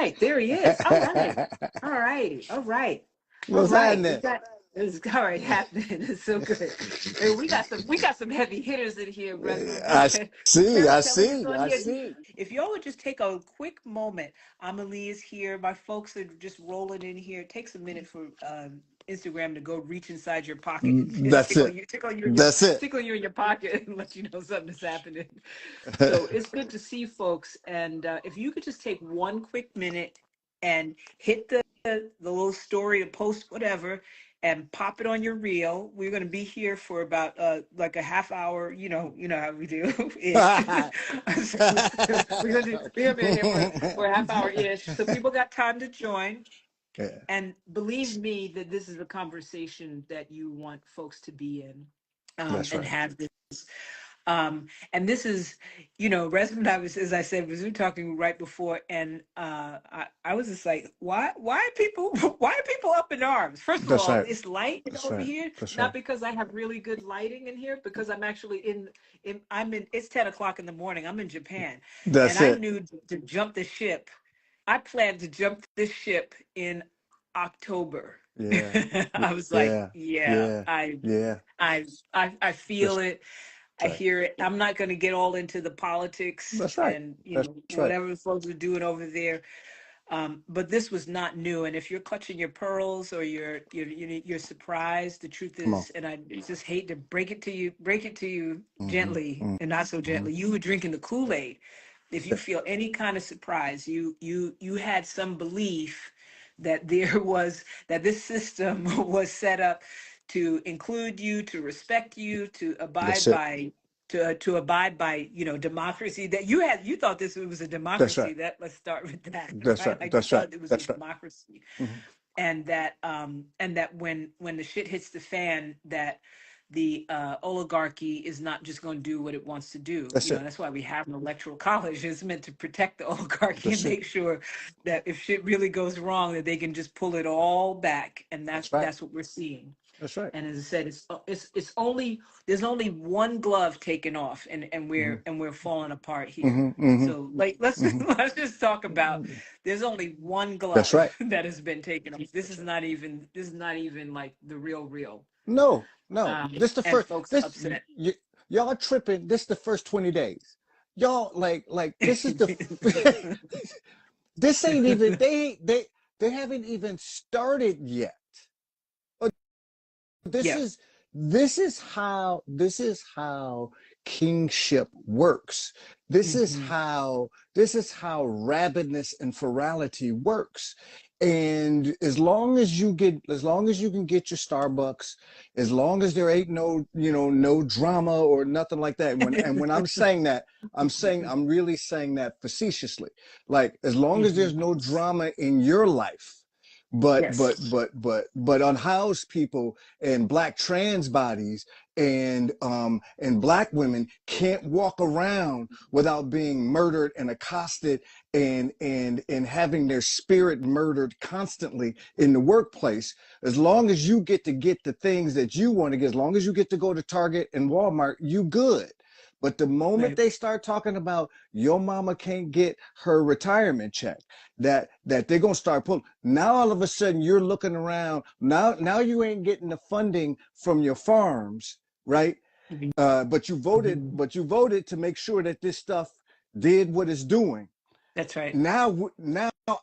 right, there he is. All right, all right, all right, all What's right. We happening? got it's all right happening. It's so good. And we got some heavy hitters in here, Resmaa. Go I ahead. see, I Tell me who's see, on I here. see. If y'all would just take a quick moment, Amelie is here. My folks are just rolling in here. It takes a minute for Instagram to go reach inside your pocket and just That's it. That's it. tickle you in your pocket and let you know something is happening. So it's good to see folks. And if you could just take one quick minute and hit the little story, the post, whatever, and pop it on your reel. We're going to be here for about like a half hour. You know how we do ish. So we're gonna be here for a half hour ish. So people got time to join. Yeah, And believe me that this is a conversation that you want folks to be in, that's and right. have this. And this is, Resm and I was, as I said, was we were talking right before, and I was just like, why are people, why are people up in arms? First of That's all, right. it's light That's over right. here, That's not right. because I have really good lighting in here, because I'm actually it's 10 o'clock in the morning. I'm in Japan, and That's I it. knew to jump the ship. I planned to jump this ship in October. Yeah. I was like, Yeah. yeah, Yeah. I, Yeah. I, I feel That's it. I right. hear it. I'm not going to get all into the politics That's right. and That's right. whatever the folks are doing over there. But this was not new. And if you're clutching your pearls or you're surprised, the truth Come on. is, and I just hate to break it to you Mm-hmm. gently and not so Mm-hmm. gently. You were drinking the Kool-Aid. If you Yeah, feel any kind of surprise, you had some belief that there was that this system was set up to include you, to respect you, to that's abide it. by to abide by democracy. That you thought this was a That's right. democracy. That Let's start with that. That's right. Right, like you That's right. thought it was a That's right. democracy. Hmm. And that when the shit hits the fan, that the oligarchy is not just going to do what it wants to do. That's it. That's why we have an electoral college. It's meant to protect the oligarchy and That's it. make sure that if shit really goes wrong, that they can just pull it all back. And that's That's right. that's what we're seeing. That's right. And as I said, it's only there's only one glove taken off, and Hmm. we're falling apart here. Hmm. Hmm. So like let's Hmm. let's just talk about there's only one That's glove right. that has been taken off. This That's is right. not even this is not even like the real. No, no. This the And first. folks are This upset. y'all are tripping. This the first 20 days. Y'all like this is the. This ain't even they haven't even started yet. Uh, This Yeah. is this is how kingship works. Hmm. This is how rabidness and ferality works. And as long as you can get your Starbucks, as long as there ain't no drama or nothing like that. And when I'm saying that, I'm really saying that facetiously. Like as long as there's Hmm. no drama in your life, but but Yes. but but but unhoused people and black trans bodies and black women can't walk around without being murdered and accosted and having their spirit murdered constantly in the workplace. As long as you get the things that you want to get, as long as you get to go to Target and Walmart, you good. But the moment Right. they start talking about your mama can't get her retirement check, that they're gonna start pulling. Now all of a sudden you're looking around. Now you ain't getting the funding from your farms, right? Hmm. But you voted to make sure that this stuff did what it's doing. That's right. Now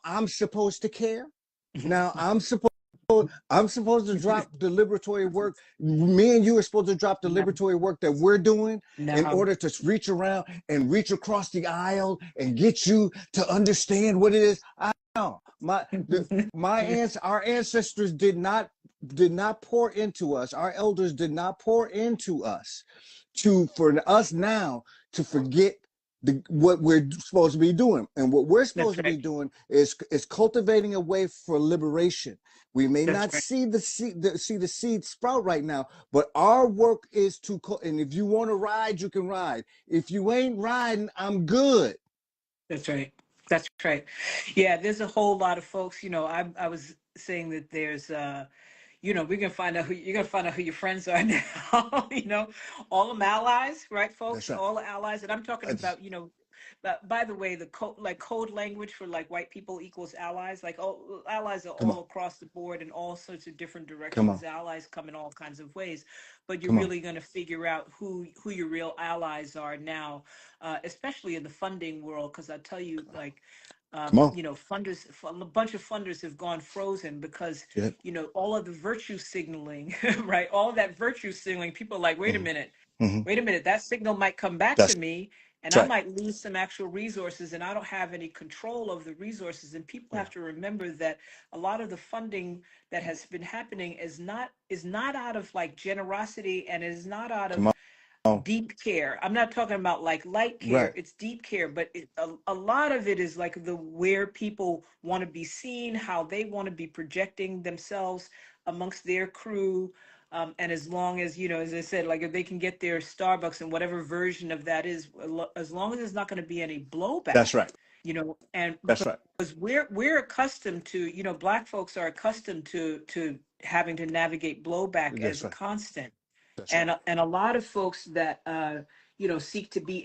I'm supposed to care. Now I'm supposed to drop the liberatory work. Me and you are supposed to drop the No. liberatory work that we're doing in No. order to reach around and reach across the aisle and get you to understand what it is. I know our ancestors did not pour into us. Our elders did not pour into us for us now to forget what we're supposed to be doing. And what we're supposed That's to be right. doing is cultivating a way for liberation. We may That's not right. see the seed sprout right now, but our work is and if you want to ride, you can ride. If you ain't riding, I'm good. That's right. That's right. Yeah, there's a whole lot of folks. I was saying that there's we're gonna find out who you're gonna find out who your friends are now. All them allies, right, That's folks? right. All the allies, and I'm talking That's, about By the way, the code language for like white people equals allies. Like, oh, allies are Come on. all across the board in all sorts of different Come directions. on. Allies come in all kinds of ways, but you're Come on. really going to figure out who your real allies are now, especially in the funding world. Because I tell you, like, Come on. funders, a bunch of funders have gone frozen because Yeah. all of the virtue signaling, right? All of that virtue signaling. People are like, Hmm. Hmm. wait a minute, that signal might come back to That's me and I right. might lose some actual resources and I don't have any control of the resources. And people Yeah. have to remember that a lot of the funding that has been happening is not out of like generosity and is not out Come of on. deep care. I'm not talking about like light care, Right. it's deep care, but a lot of it is like the where people want to be seen, how they want to be projecting themselves amongst their crew. And as long as, as I said, like if they can get their Starbucks and whatever version of that is, as long as there's not going to be any That's blowback, right. and That's right. because we're accustomed to, Black folks are accustomed to having to navigate blowback as That's a right. constant, That's right. and a lot of folks that seek to be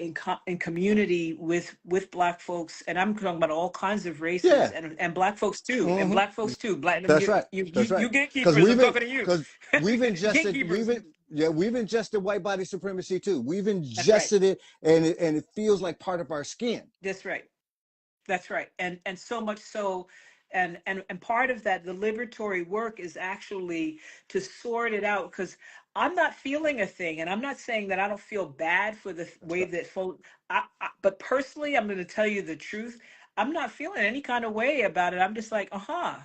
in community with Black folks, and I'm talking about all kinds of races, Yeah. and Black folks too, and Hmm. Black folks too. Black That's right. That's right. you gatekeepers, I'm talking to you. Because we've ingested Gatekeepers. we've ingested white body supremacy too. We've That's right. ingested it, and it feels like part of our skin. That's right. That's right. And so much so, and part of that, the liberatory work is actually to sort it out, because I'm not feeling a thing, and I'm not saying that I don't feel bad for the That's way right. that folk. But personally, I'm going to tell you the truth. I'm not feeling any kind of way about it. I'm just like,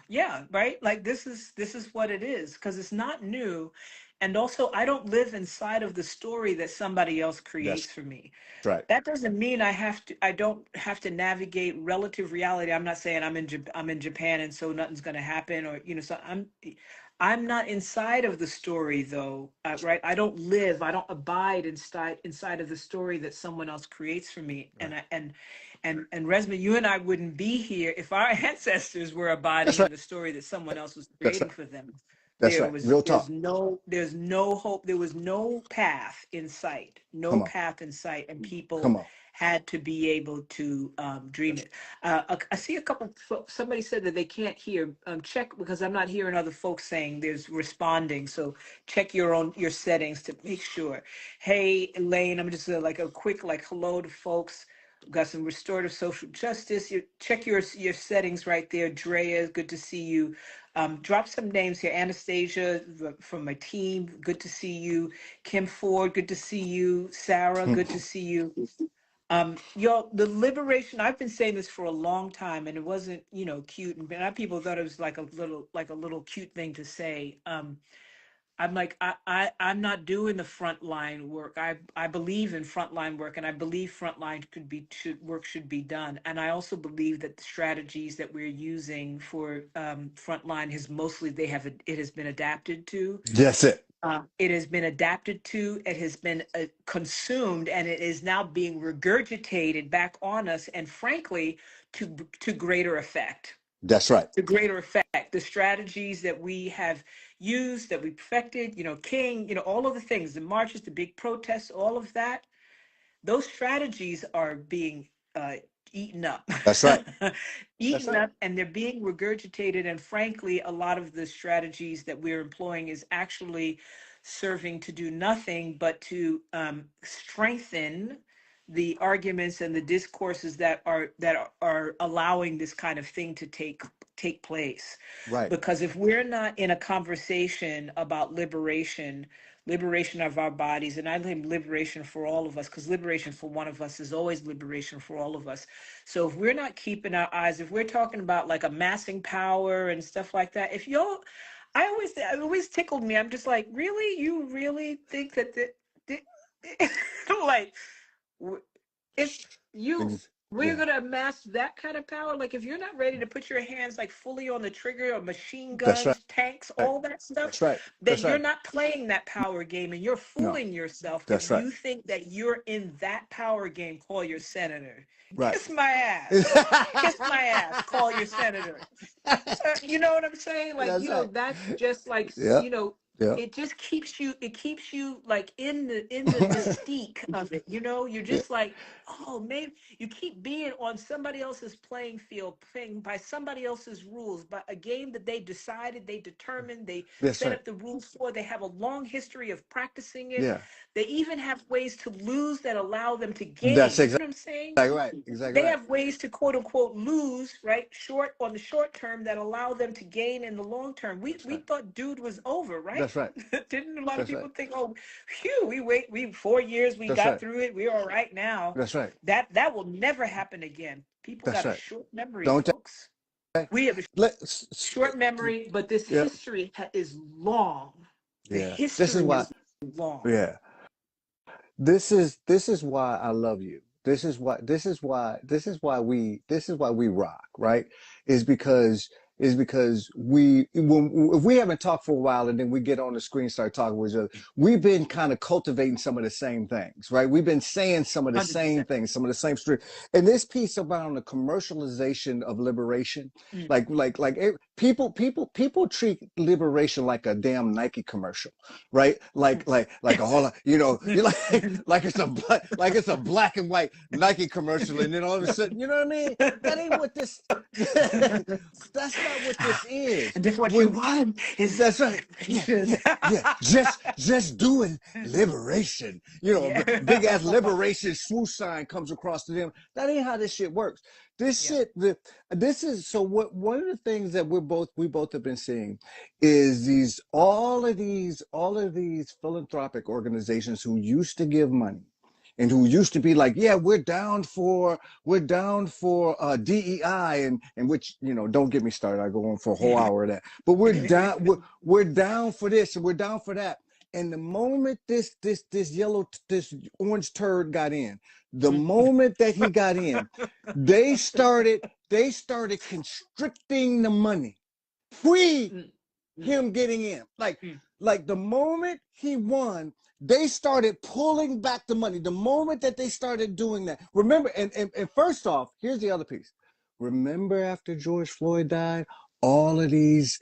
yeah, right. Like this is what it is, because it's not new, and also I don't live inside of the story that somebody else That's creates for me. right. That doesn't mean I don't have to navigate relative reality. I'm not saying I'm in Japan and so nothing's going to happen, or so I'm not inside of the story though, right? I don't abide inside of the story that someone else creates for me. Right. And Resmaa, you and I wouldn't be here if our ancestors were abiding That's in right. the story that someone else was That's creating right. for them. That's right. Real talk. There's no hope. There was no path in sight, Come on. and Come people on. had to be able to dream That's it. I see a couple. Somebody said that they can't hear. Check, because I'm not hearing other folks saying there's responding. So check your settings to make sure. Hey, Elaine, I'm just like a quick like hello to folks. Got some restorative social justice. Check your settings right there. Drea, good to see you. Drop some names here. Anastasia from my team, good to see you. Kim Ford, good to see you. Sarah, right. good to see you. Y'all, the liberation, I've been saying this for a long time, and it wasn't, cute, and people thought it was like a little cute thing to say. I'm like, I'm not doing the frontline work. I believe in frontline work, and I believe frontline should be done. And I also believe that the strategies that we're using for frontline it has been adapted to. That's it. It has been adapted to, it has been consumed, and it is now being regurgitated back on us, and frankly, to greater effect. That's right. To greater effect. The strategies that we have used, that we perfected, King, all of the things, the marches, the big protests, all of that, those strategies are being eaten up. That's right. That's Eaten right. up, and they're being regurgitated. And frankly, a lot of the strategies that we're employing is actually serving to do nothing but to strengthen the arguments and the discourses that are allowing this kind of thing to take place. Right. Because if we're not in a conversation about liberation of our bodies, and I think liberation for all of us, because liberation for one of us is always liberation for all of us. So if we're not keeping our eyes, if we're talking about like amassing power and stuff like that, if y'all, it always tickled me. I'm just like, really, you really think that like, if you we're Yeah. going to amass that kind of power, like if you're not ready to put your hands like fully on the trigger, or machine That's right. guns, tanks, all that stuff, That's right. then That's you're right. not playing that power game, and you're No. fooling yourself if That's right. you think that you're in that power game. Call your senator. Right. Kiss my ass. Kiss my ass. Call your senator. You know what I'm saying? Like, That's right. that's just like, Yep. Yeah. it just keeps you like in the mystique of it, you're Yeah. just like, oh, maybe you keep being on somebody else's playing field, playing by somebody else's rules, by a game that they decided, they determined, they That's set right. up the rules for. They have a long history of practicing it. Yeah. They even have ways to lose that allow them to That's gain. You know exactly what I'm saying? right. Exactly They right. have ways to quote unquote lose, right? Short on the short term that allow them to gain in the long term. We That's we right. thought dude was over, right? That's right. Didn't a lot of That's right. people think, oh, phew, we 4 years, we That's got right. through it, we're all right now. That's right. That will never happen again. People That's got a right. short memory, Don't folks. they? We have a Let's. short memory, but this Yeah. history is long. The Yeah. This is history why. is long. Yeah. This is why I love you. This is why we rock, right? Is because if we haven't talked for a while and then we get on the screen and start talking with each other, we've been kind of cultivating some of the same things, right? We've been saying some of the same 100%. things, some of the same street. And this piece about the commercialization of liberation, Mm. people treat liberation like a damn Nike commercial, right? Like a whole lot, you like it's a black and white Nike commercial, and then all of a sudden, you know what I mean? That ain't what this. That's not what this is. And then what you When want is that's right, yeah, liberation. yeah. Just doing liberation. A big ass Yeah. liberation swoosh sign comes across to them. That ain't how this shit works. This Yeah. shit, this is so. What one of the things that we both have been seeing is all of these philanthropic organizations who used to give money and who used to be like, yeah, we're down for DEI, and which, don't get me started. I go on for a whole hour of that. But we're down for this and we're down for that. And the moment this orange turd got in, the moment that he got in, they started constricting the money pre Mm, mm, him getting in. mm. Like the moment he won, they started pulling back the money. The moment that they started doing that. Remember, and first off, here's the other piece. Remember after George Floyd died, all of these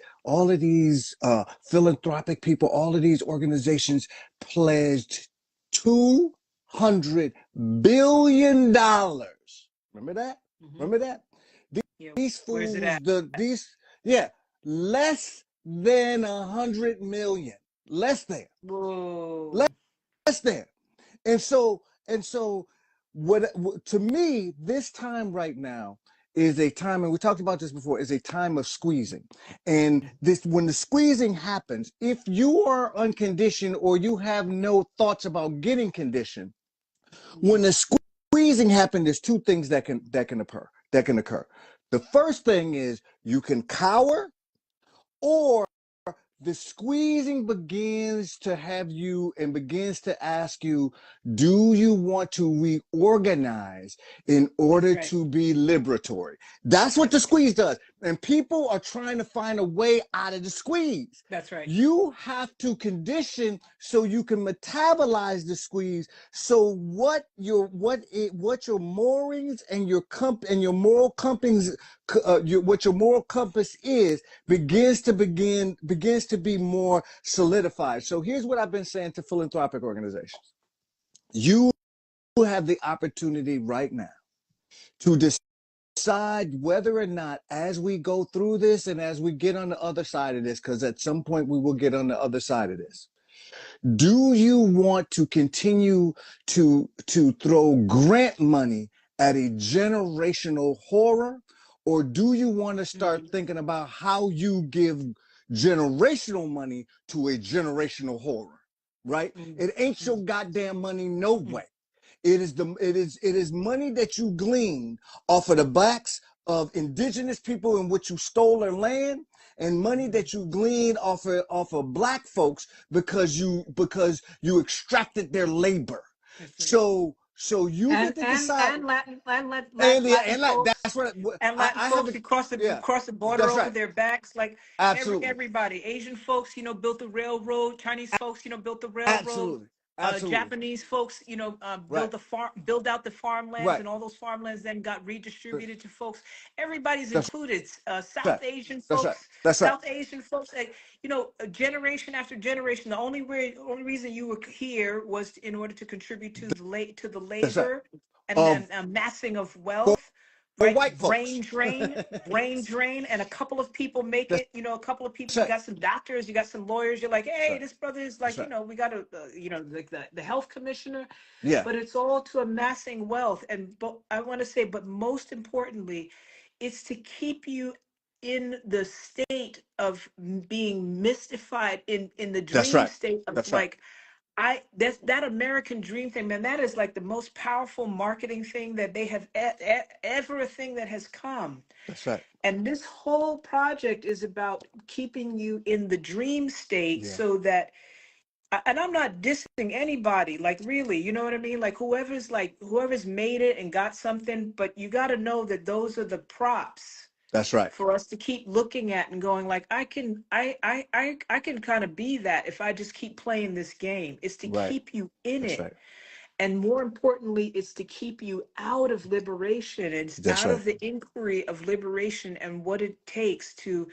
philanthropic people, all of these organizations pledged $200 billion. Remember that? Mhm. Remember that? Yeah. These Where's it fools, at? yeah, less than 100 million, less than, Whoa. less than. And so, what to me, this time right now is a time, and we talked about this before, is a time of squeezing. And this, when the squeezing happens, if you are unconditioned or you have no thoughts about getting conditioned, when the squeezing happens, there's two things that can occur. The first thing is you can cower, or the squeezing begins to have you and begins to ask you, do you want to reorganize in That's order right. to be liberatory? That's what the That's right. squeeze does. And people are trying to find a way out of the squeeze. That's right. You have to condition so you can metabolize the squeeze. So what your moorings and your moral compass, what your moral compass is, begins to be more solidified. So here's what I've been saying to philanthropic organizations. You have the opportunity right now to decide whether or not, as we go through this and as we get on the other side of this, because at some point we will get on the other side of this, do you want to continue to throw grant money at a generational horror, or do you want to start Mm, thinking about how you give generational money to a generational horror? Right? mm, It ain't your mm, goddamn money no mm, way. It is money that you glean off of the backs of indigenous people in which you stole their land, and money mm. that you glean off of black folks because you extracted their labor. That's right. So you And get to and decide. and Latin and And yeah, Latin and like folks that's what and I, Latin I folks haven't. across the Yeah, across the border that's over right. their backs, like Absolutely, everybody. Asian folks, built the railroad. Chinese folks, built the railroad. absolutely, Absolutely. Japanese folks, Right. build out the farmlands, Right. and all those farmlands then got redistributed to folks. Everybody's That's included. right. That's right. That's right. South Asian folks. Generation after generation. The only reason you were here was in order to contribute to the That's right. labor and Of then amassing of for, wealth. for Right, white folks. brain drain, and a couple of people make That's it. A couple of people. You right. got some doctors, you got some lawyers. You're like, That's hey, right. this brother is That's like, right. we got to, like the health commissioner. Yeah. But it's all to amassing wealth, but I want to say, but most importantly, it's to keep you in the state of being mystified, in the That's dream right. state of That's right. like, that American dream thing, man. That is like the most powerful marketing thing that they have ever a thing that has come. That's right. And this whole project is about keeping you in the dream state Yeah. so that, and I'm not dissing anybody, like really, you know what I mean? Whoever's made it and got something, but you got to know that those are the props That's right. for us to keep looking at and going like, I can kind of be that if I just keep playing this game. It's to Right. keep you in That's it. right. And more importantly, it's to keep you out of liberation. It's That's out right. of the inquiry of liberation and what it takes to,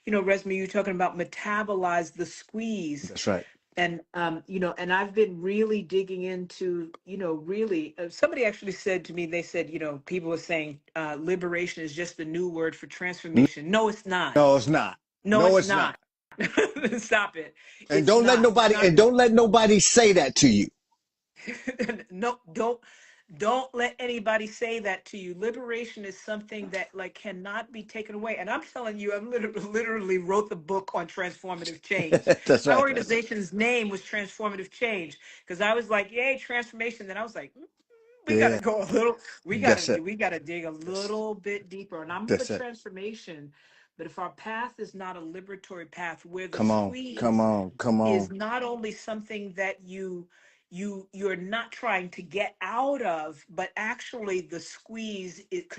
Resma, you're talking about metabolize the squeeze. That's right. And and I've been really digging into, really, somebody actually said to me, they said, people are saying liberation is just the new word for transformation. No, it's not. No, it's not. No, No, it's it's not. not. Stop it. And It's not. And I don't let nobody say that to you. no, don't let anybody say that to you. Liberation is something that like cannot be taken away. And I'm telling you, literally wrote the book on transformative change. That's My right. organization's name was Transformative Change because I was like, yay, transformation. Then I was like, we gotta Yeah. go a little, That's it. we gotta dig a That's, little bit deeper. And I'm for that's it. transformation. But if our path is not a liberatory path where the Come on. Come squeeze on. Come is on. not only something that you're not trying to get out of, but actually the squeeze, it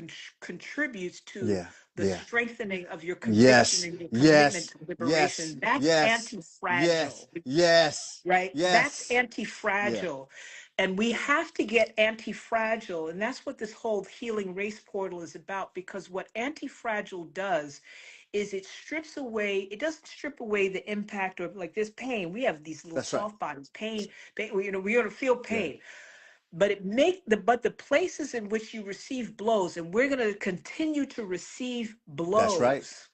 contributes to Yeah. the Yeah. strengthening of your conviction Yes. and your commitment Yes. to Yes. liberation. That's Yes. Yes. anti-fragile, Yes. right? That's Yes. Yeah. anti-fragile. And we have to get anti-fragile. And that's what this whole healing race portal is about, because what anti-fragile does is it doesn't strip away the impact of like this pain. We have these little That's right. soft bodies, pain, we ought to feel Yeah. pain. But the places in which you receive blows, and we're going to continue to receive That's right. blows,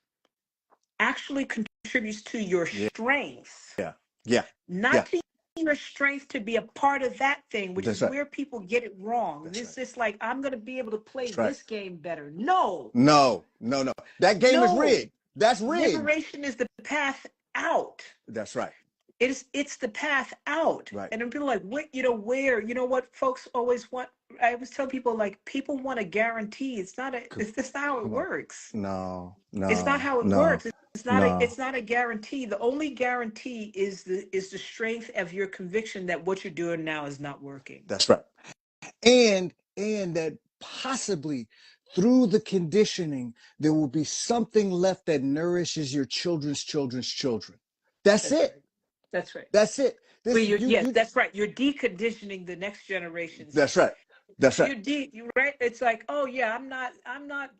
actually contributes to your Yeah. strength, Yeah. Yeah. not Yeah. to your strength to be a part of that thing, which That's is right. where people get it wrong. That's right. This is like, I'm going to be able to play That's right. this game better. No, No. No. No. That game is no. rigged. That's rigged. Liberation is the path out. That's right. It's the path out. Right. And then people are like, what, where, what folks always want. I always tell people, like, people want a guarantee. That's not how it Come on. works. No. It's not No. how it No. works. It's No. not a guarantee. The only guarantee is the strength of your conviction that what you're doing now is not working. That's right. And that possibly through the conditioning there will be something left that nourishes your children's children. That's That's it. right. That's right. That's it. Well, This yes, you that's right. You're deconditioning the next generations. That's right. That's right. You right. It's like, oh yeah, I'm not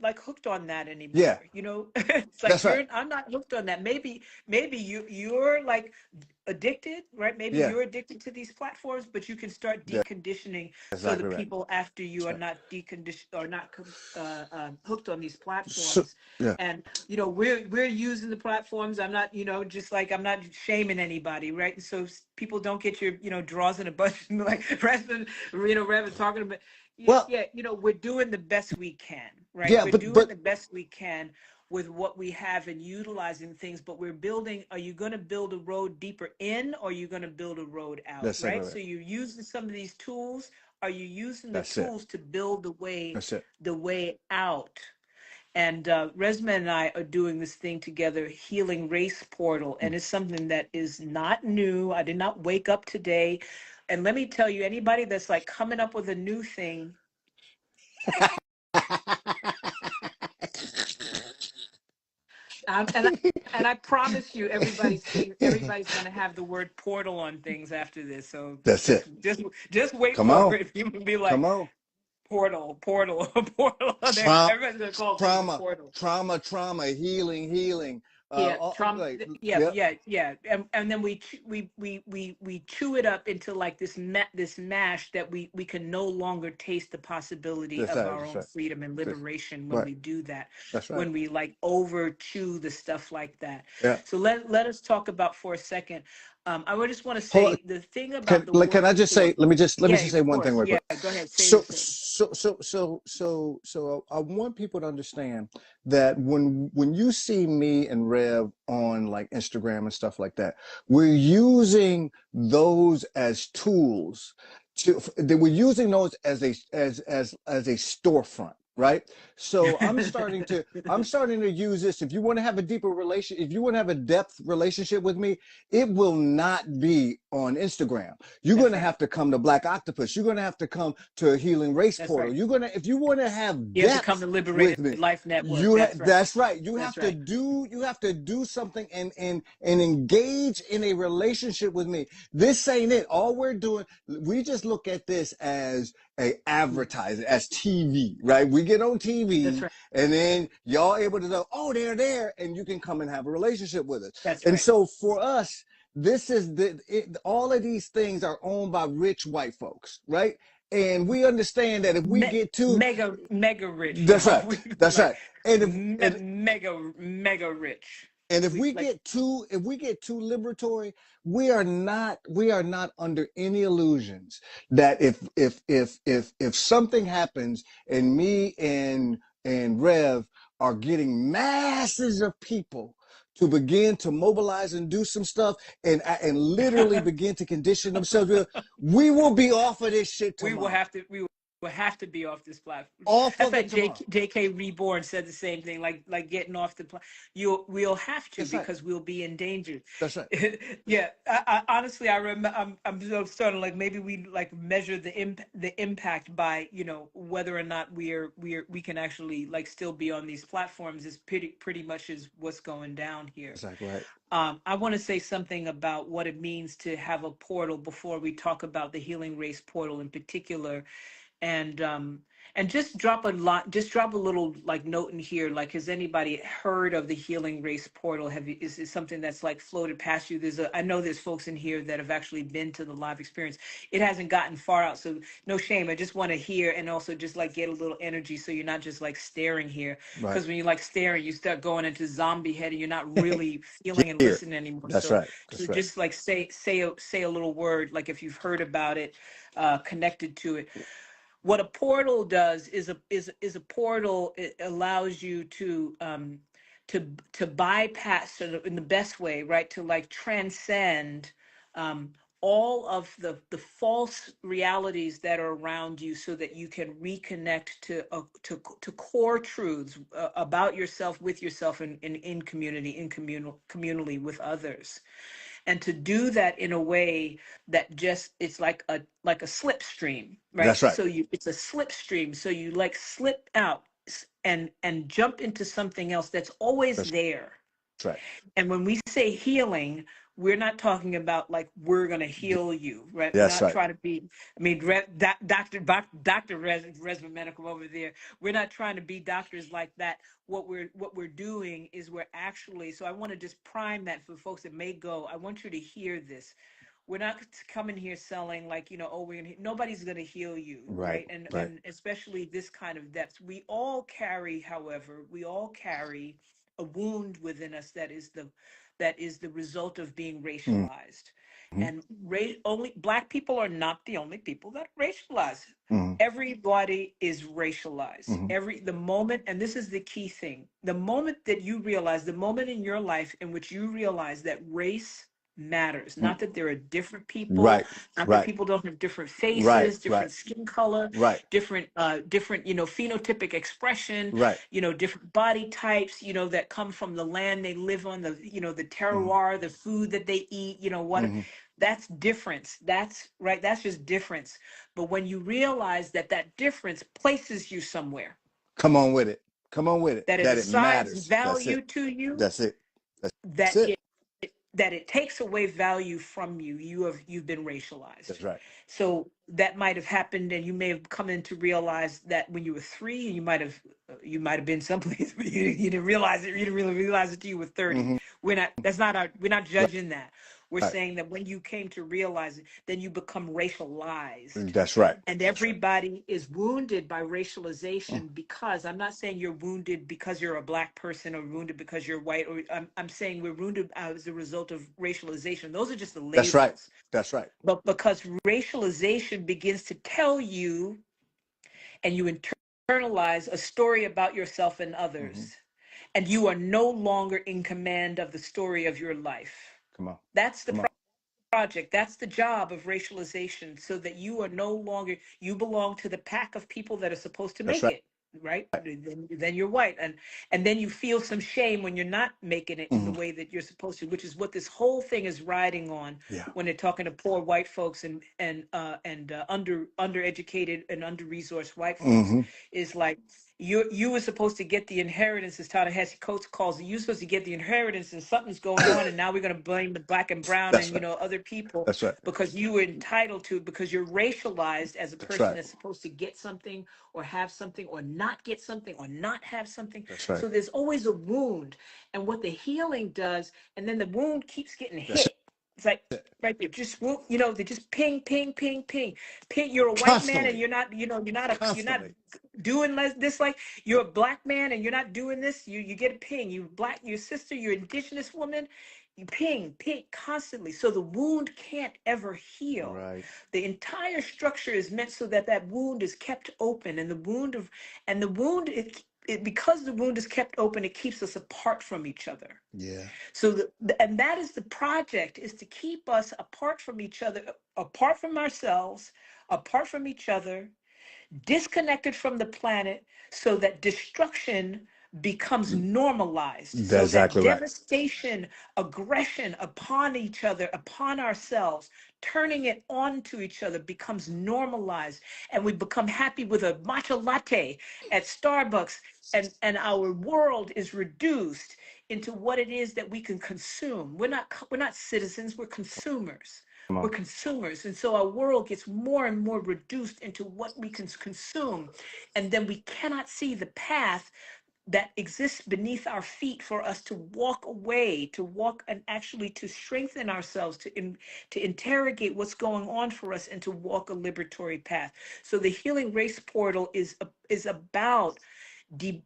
like hooked on that Yeah. anymore. It's like That's right. I'm not hooked on that. Maybe you're like addicted, right? Maybe Yeah. you're addicted to these platforms, but you can start That's deconditioning so the exactly right. people after you That's are right. not deconditioned or not hooked on these So, platforms. yeah. And we're using the platforms. I'm not, just like, I'm not shaming anybody, right? And so people don't get your draws in a bunch like rather talking about. Well, Yeah, we're doing the best we can, right? yeah, We're but doing the best we can with what we have and utilizing things, but we're building. Are you going to build a road deeper in, or are you going to build a road out, that's right? exactly So right. you're using some of these tools. Are you using the That's it. tools to build That's it. the way out? And Resmaa and I are doing this thing together, Healing Race Portal, Mm. and it's something that is not new. I did not wake up today. And let me tell you, anybody that's like coming up with a new thing, and and I promise you, everybody's gonna have the word portal on things after this. So That's it. just wait Come for on. it. People will be Come like on. portal, portal, portal. Trauma, Everybody's gonna call things a trauma, portal. trauma, healing. Yeah, trauma. Like, Yeah, yep. yeah, yeah. And then we chew it up into like this mash that we can no longer taste the possibility That's of right. our That's own right. freedom and That's liberation when right. we do that. That's right. When we like over chew the stuff like that. Yeah. So let us talk about for a second. I would just want to Hold on. say the thing about the Can word I just say? portal. Let me Yeah, just say of one thing course. real Yeah, quick. go ahead. Say. I want people to understand that when you see me and Rev on like Instagram and stuff like that, we're using those as tools that we're using those as a storefront, right? So I'm starting to use this. If you want to have a deeper relation, if you want to have a depth relationship with me, it will not be on Instagram. You're going That's to right. have to come to Black Octopus. You're going to have to come to a Healing Race That's portal. right. If you want to have You have to come depth to Liberated with me, Life Network. That's right. that's right. That's right. You have to do something and engage in a relationship with me. This ain't it. All we're doing, we just look at this as a advertising, as TV, right? We get on That's TV right. and then y'all able to know, oh, they're there, and you can come and have a relationship with us. That's And right. so for us, this is all of these things are owned by rich white folks, right? And we understand that if we get too, Mega rich, that's y'all. right, We that's like right. And if and mega rich. and if We we like get too liberatory, we are not under any illusions that if something happens and me and Rev are getting masses of people to begin to mobilize and do some stuff and literally begin to condition themselves, we will be off of this shit tomorrow. we will have to be off this platform. Off That's of like it tomorrow. JK Reborn said the same thing, like getting off the we'll have to That's right. because we'll be in danger. That's right. Yeah, I honestly I remember I'm so starting like maybe we like measure the impact by whether or not we can actually like still be on these platforms is pretty much is what's going down here. Exactly right. I want to say something about what it means to have a portal before we talk about the Healing Race portal in particular, and just drop a little like note in here, like has anybody heard of the Healing Race portal? Is it something that's like floated past you? I know there's folks in here that have actually been to the live experience. It hasn't gotten far out, so no shame. I just want to hear and also just like get a little energy so you're not just like staring here, Right. because when you like staring you start going into zombie head and you're not really feeling and Here. listening anymore. That's So right. That's right. just like say a little word, like if you've heard about it, connected to it. What a portal does is a portal. It allows you to bypass, sort of in the best way, right, to like transcend um, all of the false realities that are around you, so that you can reconnect to core truths about yourself, with yourself, and in community, communally with others, and to do that in a way that just it's like a slipstream, right? That's right. So it's a slipstream, so you like slip out and jump into something else that's always That's there. right. And when we say healing, we're not talking about like we're going to heal you, right? We're That's not right. trying to be, I mean, Dr. Resmaa Medical over there, we're not trying to be doctors like that. What we're doing is we're actually, so I want to just prime that for folks that may go, I want you to hear this. We're not coming here selling like, oh, nobody's going to heal you, Right. right? and Right. and especially this kind of depth. We all carry a wound within us that is the result of being Mm-hmm. racialized. And only black people are not the only people that are racialized. Mm-hmm. Everybody is racialized. Mm-hmm. The moment, and this is the key thing, the moment that you realize, the moment in your life in which you realize that race matters, not that there are different people, Right. not that Right. people don't have different Right. faces, Right. different skin color, Right. different phenotypic expression, Right. different body types, that come from the land they live on, the Mm-hmm. terroir, the food that they eat, what Mm-hmm. that's difference. That's right. That's just difference. But when you realize that that difference places you somewhere, Come on with it. Come on with it. that it That it assigns matters. That's value it. to you, That's it. That's that it. it that it takes away value from you. You've been That's racialized. right. So that might have happened, and you may have come in to realize that when you were 3, and you might have been someplace, but you didn't realize it. You didn't really realize it till you were 30. Mm-hmm. We're not. That's not our. We're not Right. judging that. We're Right. saying that when you came to realize it, then you become racialized. That's right. And everybody is wounded by racialization, because I'm not saying you're wounded because you're a black person, or wounded because you're white, or I'm saying we're wounded as a result of racialization. Those are just the That's right. labels. That's right. But because racialization begins to tell you, and you internalize a story about yourself and Mm-hmm. others, and you are no longer in command of the story of your life. Come on. That's the Come on. project. That's the job of racialization, so that you are no longer, you belong to the pack of people that are supposed to That's make right. it, right? Then you're white. And then you feel some shame when you're not making it in the Mm-hmm. way that you're supposed to, which is what this whole thing is riding on Yeah. when they're talking to poor white folks and undereducated and under resourced white folks. Mm-hmm. Is like, you were supposed to get the inheritance, as Ta-Nehisi Coates calls it. You're supposed to get the inheritance, and something's going on, and now we're going to blame the black and brown That's and right. other people, That's right. because you were entitled to, because you're racialized as a That's person right. that's supposed to get something, or have something, or not get something, or not have something. That's right. So there's always a wound, and what the healing does, and then the wound keeps getting That's hit. It's like, it. right there, just they just ping, ping, ping, ping, ping. You're a white man, and Constantly. you're not Constantly. doing this. Like, you're a black man and you're not doing this. You get a ping. You black, your sister, you're indigenous woman. You ping, ping constantly. So the wound can't ever heal. Right. The entire structure is meant so that that wound is kept open, and the wound, because the wound is kept open, it keeps us apart from each other. Yeah. So and that is the project, is to keep us apart from each other, apart from ourselves, apart from each other, disconnected from the planet, so that destruction becomes normalized, That's so that exactly right. devastation, aggression upon each other, upon ourselves, turning it on to each other, becomes normalized, and we become happy with a matcha latte at Starbucks, and our world is reduced into what it is that we can consume. We're not citizens, we're consumers. Come We're on. consumers. And so our world gets more and more reduced into what we can consume. And then we cannot see the path that exists beneath our feet for us to walk away, to walk, and actually to strengthen ourselves, to interrogate what's going on for us, and to walk a liberatory path. So the Healing Race Portal is about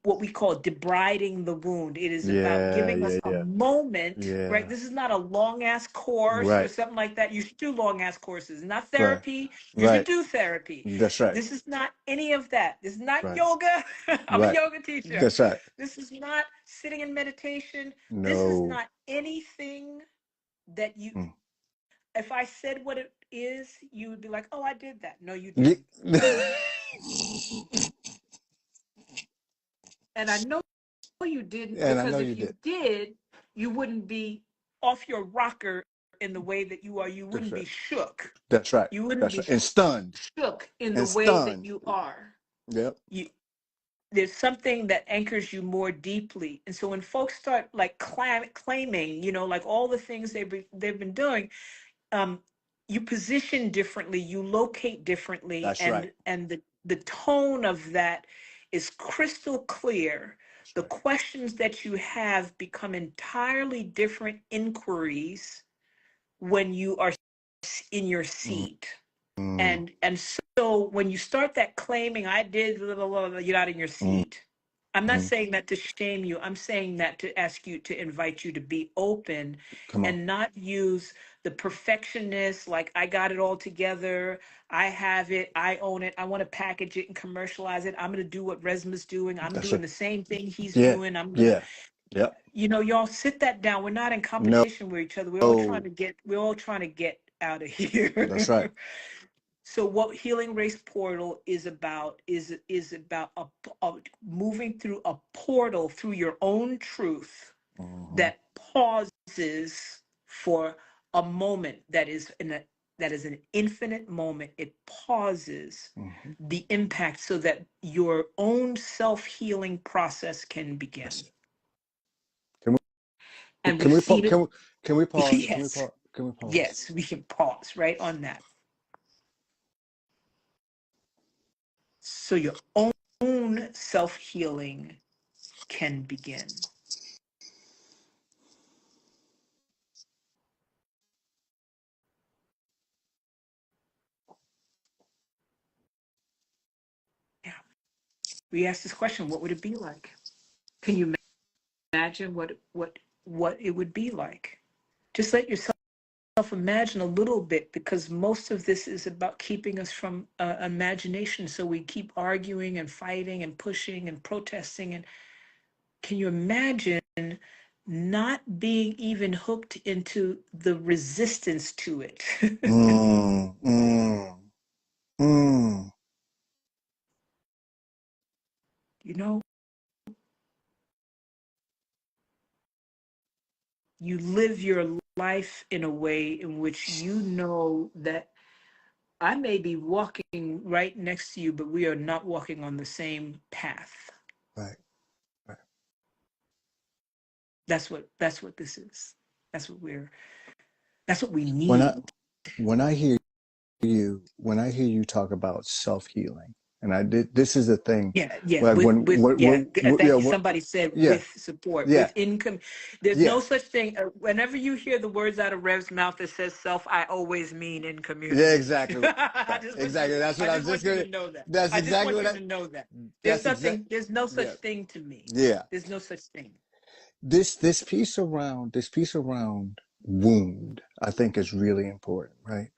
what we call debriding the wound. It is about Yeah. giving us Yeah. a Yeah. moment, right? Yeah. This is not a long ass course or Right. something like that. You should do long ass courses, not Right. therapy. You should Right. do therapy. That's right. This is not any of that. This is not Right. yoga. I'm a Right. yoga teacher. That's right. This is not sitting in meditation. This is No. not anything that Mm. if I said what it is, you would be like, oh, I did that. No, you Ye- didn't. And I know you didn't, and I know because you if you did. did, you wouldn't be off your rocker in the way that you are. You That's wouldn't right. be shook. That's right. You wouldn't That's be right. And stunned. shook in the And way that stunned. you are. Yep. You There's something that anchors you more deeply. And so when folks start like claiming, like all the things they've been doing, um, you position differently, you locate differently, That's right. and the tone of that is crystal clear. That's The right. questions that you have become entirely different inquiries when you are in your seat. Mm-hmm. And so when you start that claiming, I did, blah, blah, blah, blah, you're not in your seat. I'm not Mm-hmm. saying that to shame you. I'm saying that to ask you, to invite you to be open, Come on. and not use the perfectionist, like, I got it all together, I have it, I own it, I want to package it and commercialize it. I'm going to do what Resma's doing. I'm That's doing right. the same thing he's Yeah. doing. I'm going to, Yeah. Yep. y'all sit that down. We're not in No. competition with each other. We're all trying to get out of That's right. here. So what Healing Race Portal is about is about a moving through a portal through your own truth, Mm-hmm. that pauses for a moment, that is an infinite moment. It pauses Mm-hmm. the impact, so that your own self-healing process can begin. That's it. Can we? And Can we've we seen it. can we pause? Can we Yes, pause? Can we pause? yes, we can pause right on that. So your own self-healing can begin. Yeah. We asked this question, what would it be like? Can you imagine what it would be like? Just let yourself imagine a little bit, because most of this is about keeping us from imagination. So we keep arguing and fighting and pushing and protesting. And can you imagine not being even hooked into the resistance to it? Mm, mm, mm. You know, you live your life in a way in which you know that I may be walking right next to you, but we are not walking on the same path. Right, right. That's what this is. That's what we're that's what we When I need. when I hear when I hear you talk about self healing, and I did this is the thing, Yeah, yeah, like with yeah. yeah Thank you. Somebody said yeah with support, yeah with income. There's yeah no such thing. Whenever you hear the words out of Rev's mouth that says self, I always mean in yeah community. exactly I right just want you. exactly. That's what I I just was just want you gonna. to know that. That's I just exactly want what you I. to know that. There's That's exact. nothing. There's no such Yeah thing to me. yeah. There's no such thing. This piece around wound, I think is really important, right?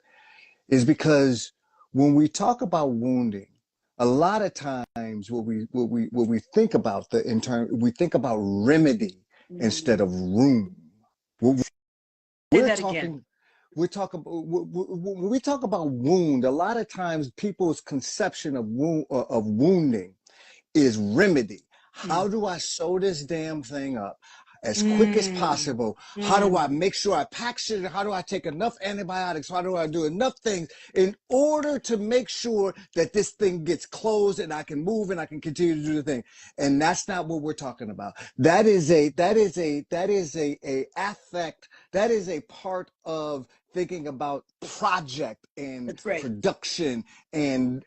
Is because when we talk about wounding, a lot of times what we think about the in term we think about remedy instead of Mm. room. What Say we're that again. talking we're talking when we talk about wound, a lot of times people's conception of wounding is remedy. How Mm. do I sew this damn thing up as quick as Mm. possible? How do I Mm. make sure I pack shit? How do I take enough antibiotics? How do I do enough things in order to make sure that this thing gets closed and I can move and I can continue to do the thing? And that's not what we're talking about. That is a affect. That is a part of thinking about project and That's right. production and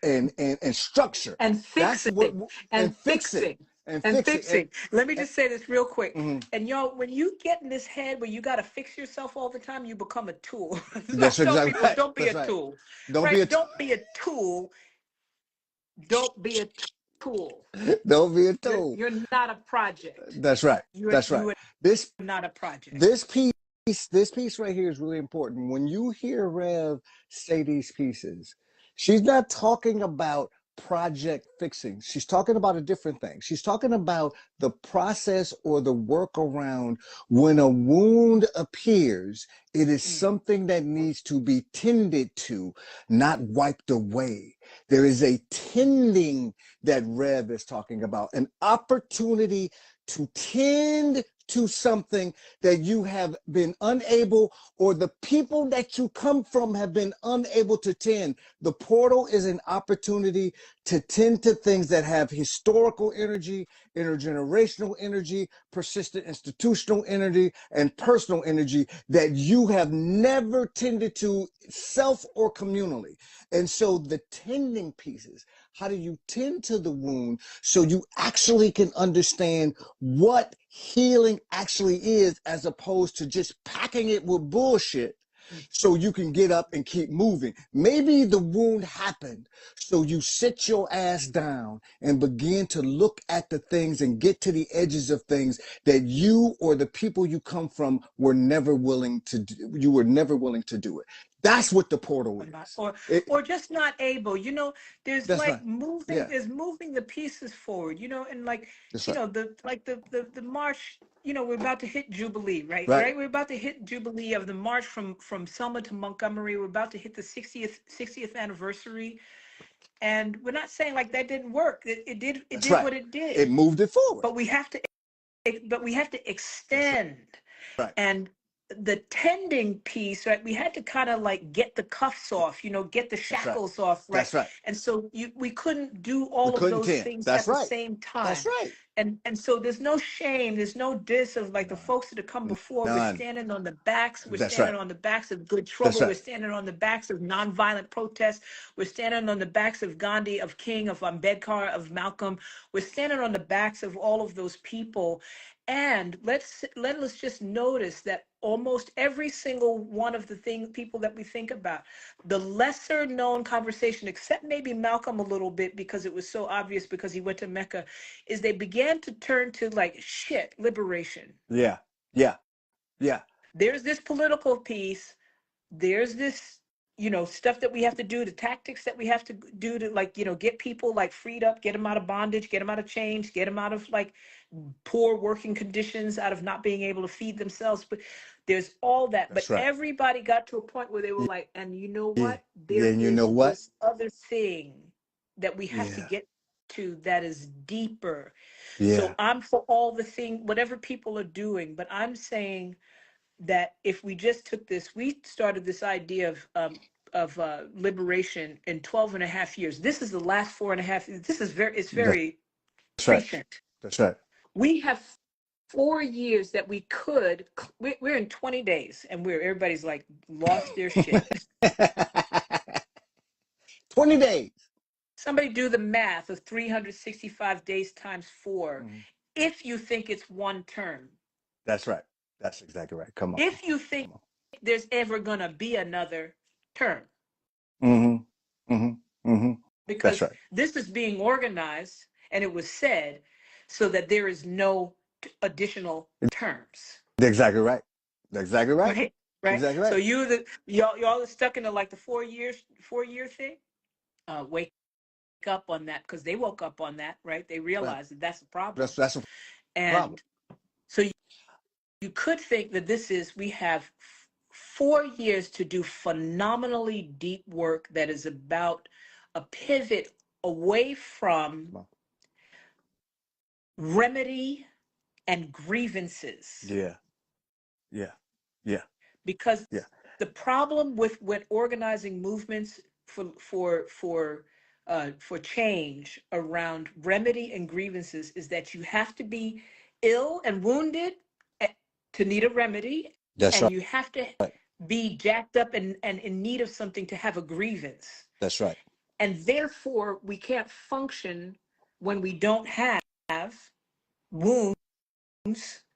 structure. And That's what fixing and and fixing fixing and and fixing fixing. Let me and just say this real quick. mhm. And y'all, when you get in this head where you got to fix yourself all the time, you become a tool. So I That's tell exactly people, right. don't be That's a right. tool, Don't be right? a Don't be a tool. Don't be a tool. don't be a You're tool. you're not a project. That's right. That's right. You are This not a project. this piece this piece right here is really important. When you hear Rev say these pieces, she's not talking about project fixing. She's talking about a different thing. She's talking about the process or the workaround when a wound appears. It is Mm. something that needs to be tended to, not wiped away. There is a tending that Rev is talking about, an opportunity to tend to something that you have been unable, or the people that you come from have been unable to tend. The portal is an opportunity to tend to things that have historical energy, intergenerational energy, persistent institutional energy, and personal energy that you have never tended to self or communally. And so the tending pieces, how do you tend to the wound so you actually can understand what healing actually is, as opposed to just packing it with bullshit Mm. so you can get up and keep moving. Maybe the wound happened, so you sit your ass down and begin to look at the things and get to the edges of things that you or the people you come from were never willing to do. You were never willing to do it. That's what the portal Or not, is. It, or just not able. There's that's like right. moving, Yeah, there's moving the pieces forward, and like, that's right. the march, we're about to hit Jubilee, right? Right. Right? We're about to hit Jubilee of the march from Selma to Montgomery. We're about to hit the 60th anniversary. And we're not saying like that didn't work. It That's did right. what it did. It moved it forward. But we have to That's extend. right. And the tending piece, right? We had to kind of like get the cuffs off, get the That's right. shackles off, right? That's right. And so we couldn't do We all of couldn't those tend. things That's at the right. same That's time. right. And so there's no shame, there's no diss of like the None. folks that have come before. We're None. standing on the backs, we're That's standing right. on the backs of good That's trouble, we're right. standing on the backs of nonviolent protests, we're standing on the backs of Gandhi, of King, of Ambedkar, of Malcolm. We're standing on the backs of all of those people. And let us just notice that almost every single one of the people that we think about, the lesser known conversation, except maybe Malcolm a little bit because it was so obvious because he went to Mecca, is they began to turn to like shit, liberation. Yeah. Yeah. Yeah. There's this political piece, there's this, stuff that we have to do, the tactics that we have to do to, like, get people like freed up, get them out of bondage, get them out of chains, get them out of like poor working conditions, out of not being able to feed themselves. But there's all that. But That's right. everybody got to a point where they were like, and you know Yeah. what? Yeah. There And you know is what? this other thing that we have to Yeah. get to that is deeper. So Yeah. I'm for all the thing, whatever people are doing, but I'm saying that if we just took this, we started this idea of liberation in 12 and a half years. This is the last 4.5. This is it's That's very right. prescient. That's right. We have 4 years that we could. We're in 20 days, and everybody's like lost their shit. 20 days. Somebody do the math of 365 days times 4. Mhm. If you think it's one term, That's right. That's exactly right. Come on. if you think Come on. there's ever gonna be another term, Mm-hmm. Mm-hmm. Mm-hmm. That's because right. this is being organized and it was said so that there is no additional terms. Exactly right. Exactly right. Right. Exactly So right. y'all are stuck into like the 4 year thing. Wake up on that, because they woke up on that, right? They Well, realized that that's a problem. that's a problem. And so you could think that we have 4 years to do phenomenally deep work that is about a pivot away from Come on. remedy and grievances. Yeah. Yeah. Yeah. Because Yeah. the problem with when organizing movements for change around remedy and grievances is that you have to be ill and wounded to need a remedy, That's and right. you have to be jacked up and in need of something to have a grievance. That's right. And therefore, we can't function when we don't have wounds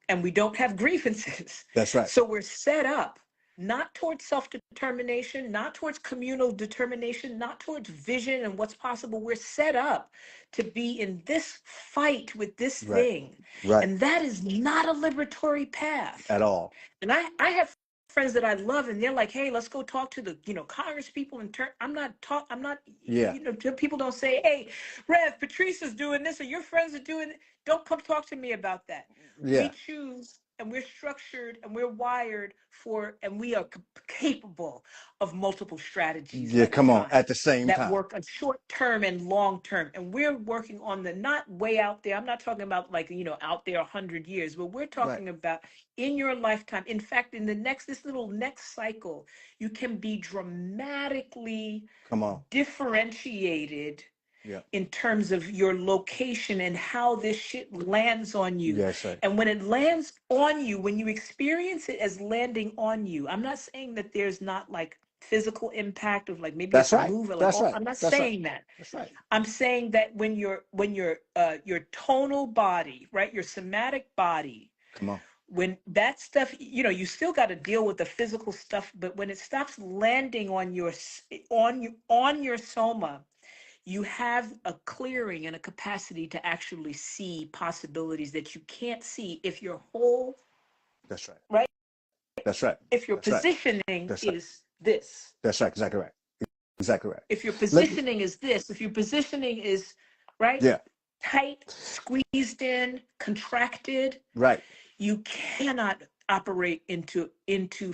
and we don't have grievances. That's right. So we're set up not towards self-determination, not towards communal determination, not towards vision and what's possible. We're set up to be in this fight with this Right. thing. Right. And that is not a liberatory path. At all. And I have friends that I love, and they're like, "Hey, let's go talk to the Congress people." And I'm not. Yeah. People don't say, "Hey, Rev, Patrice is doing this, or your friends are doing it." Don't come talk to me about that. We Yeah. choose, and we're structured, and we're wired and we are capable of multiple strategies Yeah. at a Come on. time At the same that time. work on short term and long term. And we're working on the not way out there. I'm not talking about like, out there 100 years, but we're Right. talking about in your lifetime. In fact, in this little next cycle, you can be dramatically Come on. differentiated Yeah. in terms of your location and how this shit lands on you. Yes, sir. And when it lands on you, when you experience it as landing on you, I'm not saying that there's not like physical impact of like maybe you have That's to right. move or like, That's oh, right. I'm not That's right. saying that. That's right. I'm saying that when your tonal body, right, your somatic body, Come on. when that stuff, you still got to deal with the physical stuff, but when it stops landing on your soma, you have a clearing and a capacity to actually see possibilities that you can't see if your whole, That's right. right, That's right. if your That's right. positioning That's right. is this. That's right. Exactly right. Exactly right. If your Let, positioning is this, if your positioning is right, yeah. tight, squeezed in, contracted, Right. you cannot operate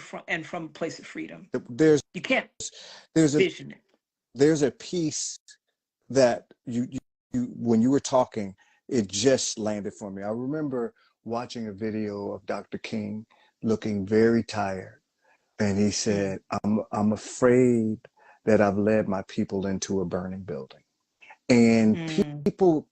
from a place of freedom. There's You can't there's a vision it. there's a piece that you when you were talking, it just landed for me. I remember watching a video of Dr. King looking very tired, and he said, I'm afraid that I've led my people into a burning building. And Mm. people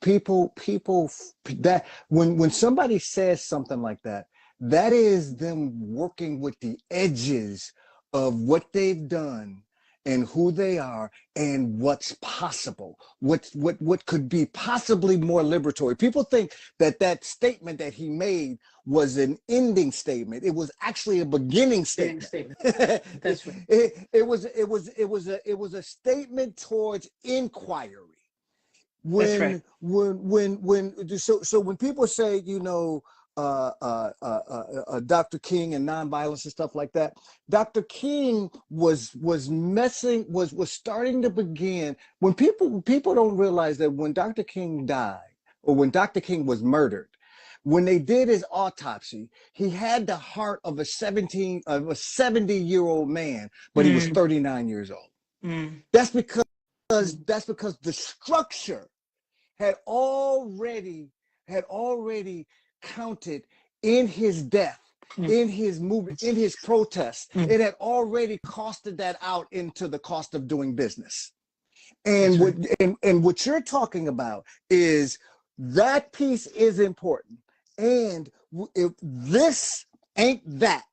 that when somebody says something like that, that is them working with the edges of what they've done and who they are and what's possible, what could be possibly more liberatory. People think that that statement that he made was an ending statement. It was actually a beginning Beginning statement. statement. it, That's right. it was a statement towards inquiry. That's right. So when people say, Dr. King and nonviolence and stuff like that, Dr. King was starting to begin when people don't realize that when Dr. King died or when Dr. King was murdered, when they did his autopsy, he had the heart of a 70-year-old man, but he was Mm. 39 years old. Mm. That's because Mm. that's because the structure had already had already counted in his death, Mm. in his movement, in his protests. Mm. It had already costed that out into the cost of doing business. That's And what right. and what you're talking about is that piece is important. And if this ain't that,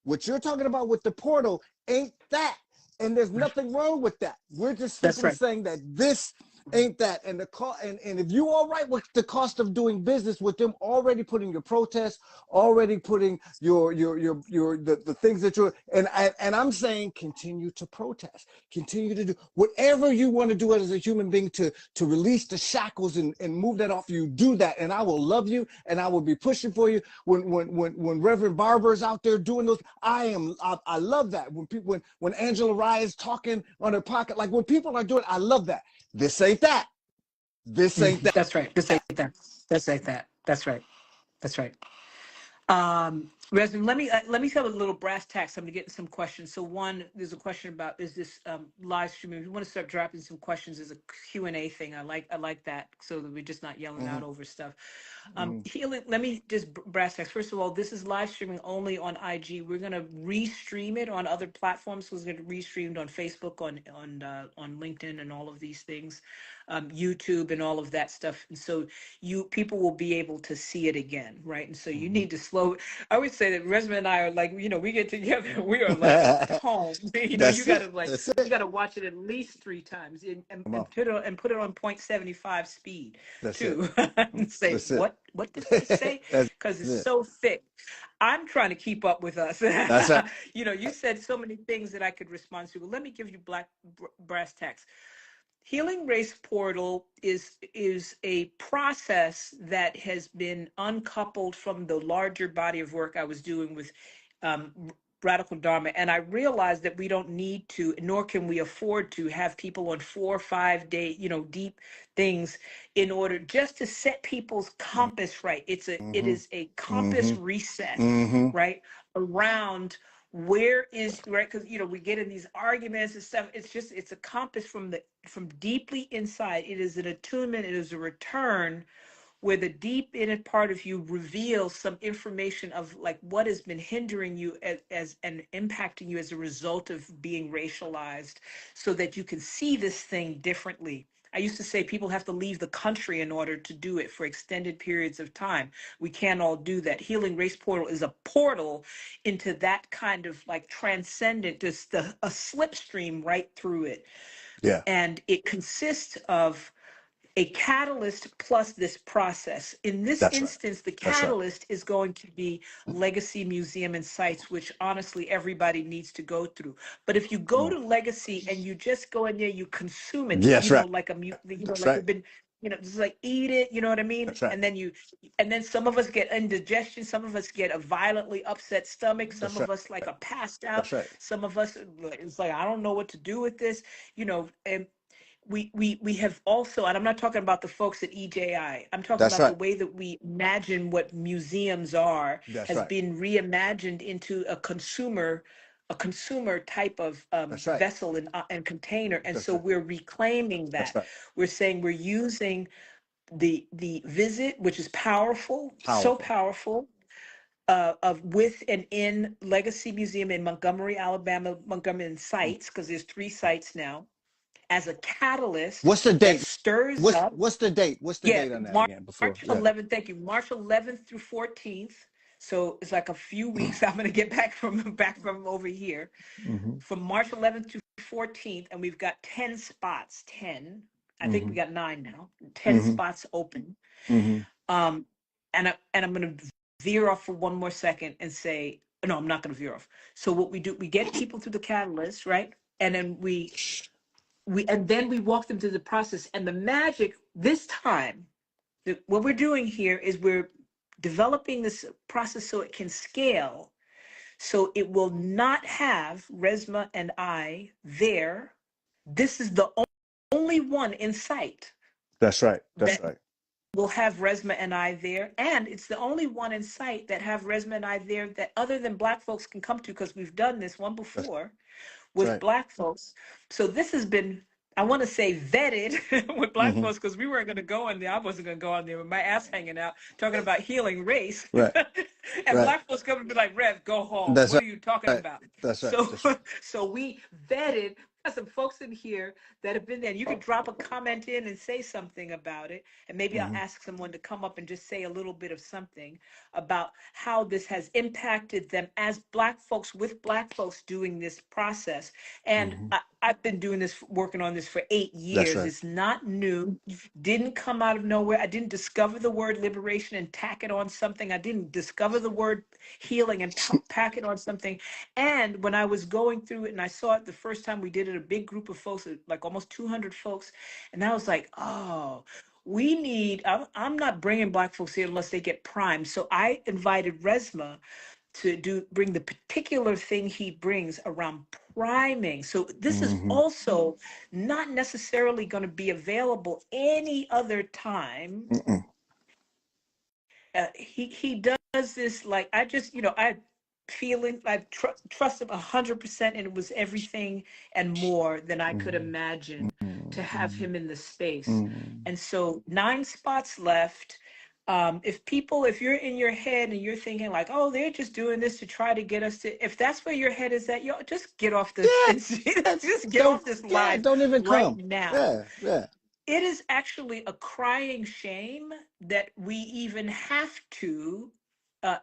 what you're talking about with the portal ain't that. And there's nothing wrong with that. We're just That's simply right. saying that this ain't that. And the cost, and if you all right with the cost of doing business with them already putting your protests, already putting the things that you're and I'm saying continue to protest, continue to do whatever you want to do as a human being to release the shackles and move that off you. Do that, and I will love you, and I will be pushing for you. When Reverend Barber is out there doing those, I love that. When people when Angela Rye is talking on her pocket, like when people are doing, I love that. This ain't that. This ain't Mm. that. That's right. Just like that. That's like that. That's right. That's right. Resmaa, let me tell a little brass tacks. I'm gonna get into some questions. So one, there's a question about is this live streaming? If you want to start dropping some questions as a Q&A thing, I like that so that we're just not yelling Mm-hmm, out over stuff. mm-hmm. Healing, let me just brass tacks. First of all, this is live streaming only on IG. We're gonna restream it on other platforms. So it's gonna be restreamed on Facebook, on LinkedIn, and all of these things, YouTube, and all of that stuff. And so people will be able to see it again, right? And so you Mm-hmm. need to slow. I would say that Resmaa and I are like, we get together, we are like a poem. You That's gotta it. like, That's you it. gotta watch it at least 3 times Come on. and put it on 0.75 speed That's it. too. And say, That's it. what did they say? That's Because it's it. so thick. I'm trying to keep up with us. That's right. You said so many things that I could respond to. But let me give you brass tacks. Healing Race Portal is a process that has been uncoupled from the larger body of work I was doing with um, Radical Dharma, and I realized that we don't need to, nor can we afford to, have people on 4 or 5 day, deep things in order just to set people's compass right. It Mm-hmm. is a Mm-hmm. compass reset, Mm-hmm. right, around where is right, because we get in these arguments and stuff. It's a compass from deeply inside. It is an attunement, it is a return where the deep inner part of you reveals some information of like what has been hindering you as and impacting you as a result of being racialized, so that you can see this thing differently. I used to say people have to leave the country in order to do it for extended periods of time. We can't all do that. Healing Race Portal is a portal into that kind of like transcendent, just a slipstream right through it. Yeah. And it consists of a catalyst plus this process. In this That's right. instance, the That's right. catalyst is going to be Legacy Museum and sites, which honestly everybody needs to go through. But if you Come go on. to Legacy and you just go in there, you consume it, Yeah, that's right. like That's like right. you've been, just like eat it, you know what I mean? That's right. And then some of us get indigestion, some of us get a violently upset stomach, some That's of right. us like are passed out, That's right. some of us it's like I don't know what to do with this, and we have also, and I'm not talking about the folks at EJI. I'm talking That's about the right. way that we imagine what museums are That's has right. been reimagined into a consumer type of That's right. vessel and container, and That's so right. we're reclaiming That's that. right. We're saying we're using the visit, which is powerful, so Powerful. powerful, of with and in Legacy Museum in Montgomery, Alabama, Montgomery and sites, because there's 3 sites now, as a catalyst What's the that date? stirs up. What's the date? What's the Yeah, date on that March again? Before, yeah. 11th. Thank you. March 11th through 14th. So it's like a few weeks. I'm gonna get back from over here Mm-hmm. from March 11th to 14th, and we've got 10 spots. 10. I think Mm-hmm. we got 9 now. 10 Mm-hmm. spots open. Mm-hmm. And I'm gonna veer off for one more second and say, no, I'm not gonna veer off. So what we do, we get people through the catalyst, right? And then we walk them through the process. And the magic this time, what we're doing here is we're developing this process so it can scale. So it will not have Resma and I there. This is the only one in sight That's right. That's that right. will have Resma and I there. And it's the only one in sight that have Resma and I there that other than Black folks can come to, because we've done this one That's before with right. Black folks. So this has been, I want to say, vetted with Black Mm-hmm. folks, because we weren't going to go on there. I wasn't going to go on there with my ass hanging out talking about healing race. Right. And Right. Black folks come and be like, Rev, go home. That's What right. are you talking about? That's right. So, That's right. so we vetted. Got some folks in here that have been there. And you could drop a comment in and say something about it. And maybe I'll Mm-hmm. ask someone to come up and just say a little bit of something about how this has impacted them as Black folks with Black folks doing this process. And Mm-hmm. I've been doing this, working on this for 8 That's years. right. It's not new, didn't come out of nowhere. I didn't discover the word liberation and tack it on something. I didn't discover the word healing and pack it on something. And when I was going through it and I saw it the first time we did it, a big group of folks, like almost 200 folks, and I was like, oh, I'm not bringing Black folks here unless they get primed. So I invited Resma to bring the particular thing he brings around priming. So this is Mm-hmm. also not necessarily going to be available any other time. Mm-mm. He does this, like, I just, I feeling I trust him 100%, and it was everything and more than I could Mm-hmm. imagine to have him in the space. Mm-hmm. And so 9 spots left. If you're in your head and you're thinking like, oh, they're just doing this to try to get us to, if that's where your head is at, yo, just get off the Yeah. just get off this live Don't even right come. now. Yeah. Yeah. It is actually a crying shame that we even have to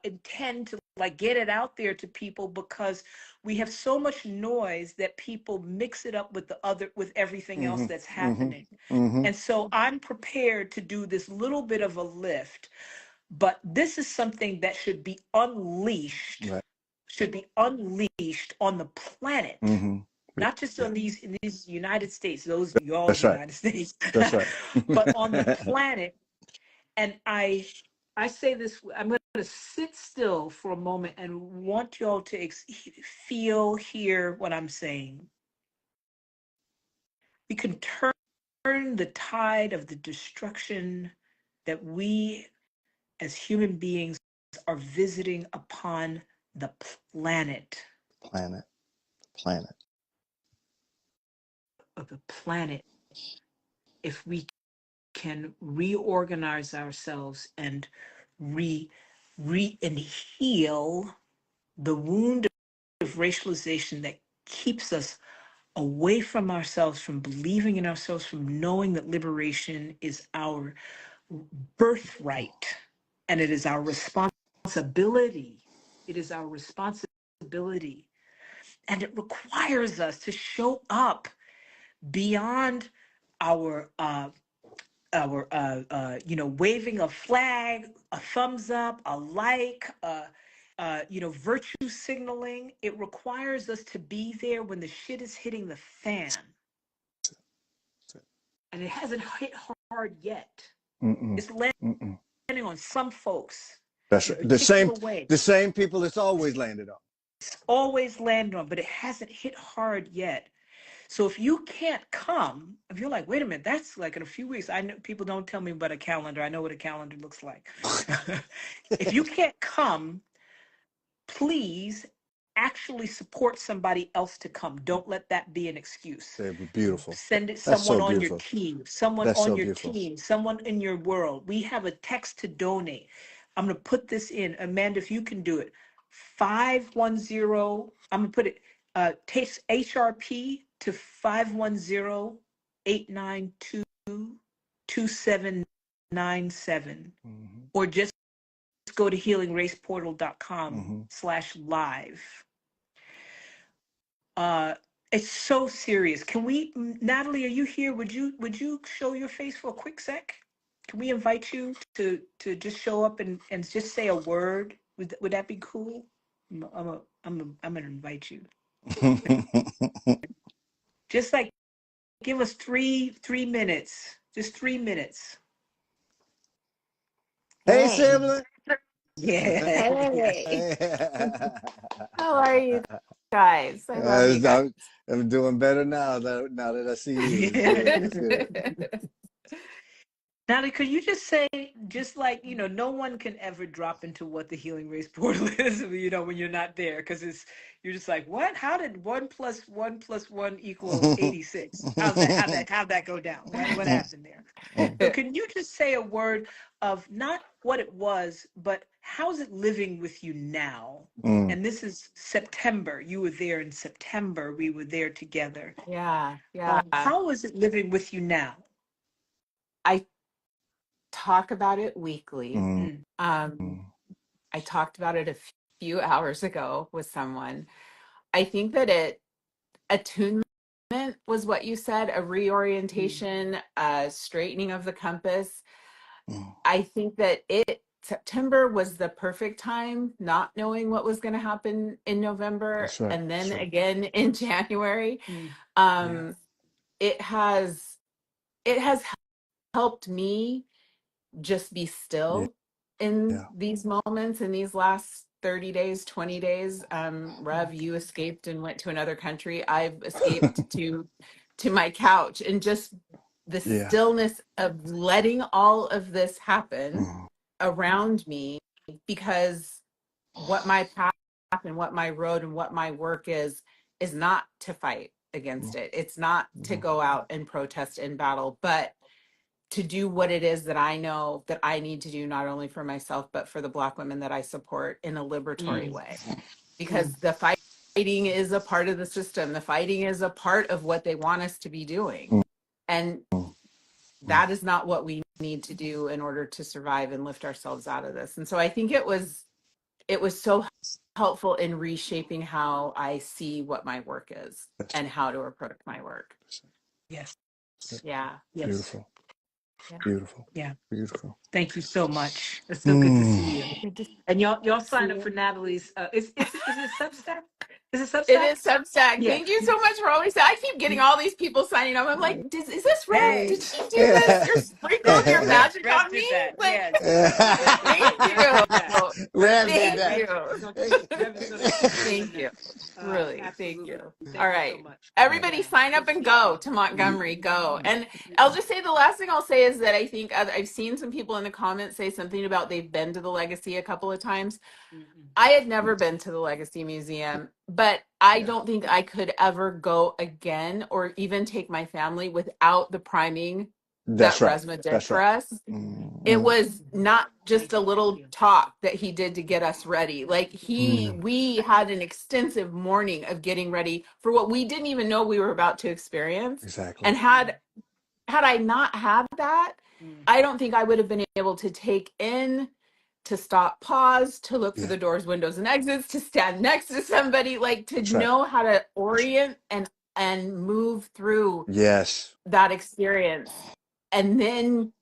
intend to like get it out there to people, because we have so much noise that people mix it up with with everything else Mm-hmm. that's Mm-hmm. happening. Mm-hmm. And so I'm prepared to do this little bit of a lift, but this is something that Right. should be unleashed on the planet, Mm-hmm. not just Yeah. on in these United States, those y'all's That's right. United States, That's right. but on the planet. And I say this, I'm going to sit still for a moment and want y'all to feel, hear what I'm saying. We can turn the tide of the destruction that we as human beings are visiting upon the planet, Planet. Planet. of the planet, if we can reorganize ourselves and and heal the wound of racialization that keeps us away from ourselves, from believing in ourselves, from knowing that liberation is our birthright and it is our responsibility. It is our responsibility. And it requires us to show up beyond our waving a flag, a thumbs up, a like, virtue signaling. It requires us to be there when the shit is hitting the fan. And it hasn't hit hard yet. Mm-mm. It's landing Mm-mm. on some folks That's in a right. particular way. The same people it's always landed on. It's always landed on, but it hasn't hit hard yet. So if you can't come, if you're like, wait a minute, that's like in a few weeks. I know people don't tell me about a calendar. I know what a calendar looks like. If you can't come, please actually support somebody else to come. Don't let that be an excuse. They were beautiful. Send it That's someone so on your beautiful. team, someone That's on so your beautiful. team, someone in your world. We have a text to donate. I'm going to put this in. Amanda, if you can do it. 510, I'm going to put it, takes HRP to 510 892-2797, Mm-hmm. or just go to Mm-hmm. healinggraceportal.com/live. Uh, it's so serious. Can we, Natalie, are you here? Would you show your face for a quick sec? Can we invite you to just show up and just say a word? Would that be cool? I'm gonna invite you. Just like give us three minutes. Just 3 minutes. Hey, Hey, sibling. Yeah, yeah. hey, how are you guys? I love you guys. I'm doing better now that I see you. It's good. It's good. Natalie, could you just say, just like, no one can ever drop into what the healing race portal is, when you're not there, because you're just like, what? How did 1 + 1 + 1 equal 86? How'd that go down? What happened there? So can you just say a word of not what it was, but how's it living with you now? Mm, And this is September. You were there in September. We were there together. Yeah, yeah. How is it living with you now? I talk about it weekly. mm, Mm, Um, I talked about it a few hours ago with someone. I think that attunement was what you said, a mm, reorientation, a straightening of the compass. mm. I think that September was the perfect time, not knowing what was going to happen in November That's right. and That's then right. again in January. mm, Yeah. Um, it has it has helped me just be Yeah. still in Yeah. these moments, in these last 30 days, 20 days. Rev, mm, you escaped and went to another country. I've escaped to my couch, and just the Yeah. stillness of letting all of this happen Mm, around me, because what my path and what my road and what my work is not to fight against mm, it. It's not to mm, go out and protest in battle, but to do what it is that I know that I need to do, not only for myself, but for the Black women that I support, in a liberatory mm, way. mm, Because the fighting is a part of the system. The fighting is a part of what they want us to be doing. mm, And mm, mm. that is not what we need to do in order to survive and lift ourselves out of this. And so I think it was so helpful in reshaping how I see what my work is That's and how to approach my work. yes, Yeah. yes, beautiful. Yeah. Beautiful. yeah. Beautiful. Thank you so much. It's so good to see Mm. you. Good to And y'all see sign up for you. Natalie's. Is it Substack? Is it It Substack? is Substack. Yeah. Thank you so much for always. I keep getting all these people signing up. I'm like, is this Rev? Hey, Did she do this? You're sprinkling your magic Rev on me? did that. Like, Yes, Rev thank did that. you. Rev Rev did did that. Thank that. you. Rev is gonna keep doing Thank you. that. Really, thank you. Absolutely. All Thank you so right. much. Everybody Yeah, sign up good and stuff. go to Montgomery. Go. And I'll just say the last thing I'll say is that I think I've seen some people in the comments say something about they've been to the Legacy a couple of times. Mm-mm. I had never been to the Legacy Museum, but I Yeah. don't think I could ever go again or even take my family without the priming that That's right. Resmaa did That's for right. us. It Mm, was not just Thank a you. little talk that he did to get us ready. Like mm. we had an extensive morning of getting ready for what we didn't even know we were about to experience. Exactly. And had I not had that, Mm, I don't think I would have been able to take in, to stop, pause, to look for Yeah. the doors, windows, and exits, to stand next to somebody, like to That's right. know how to That's right. orient and move through Yes. that experience, and then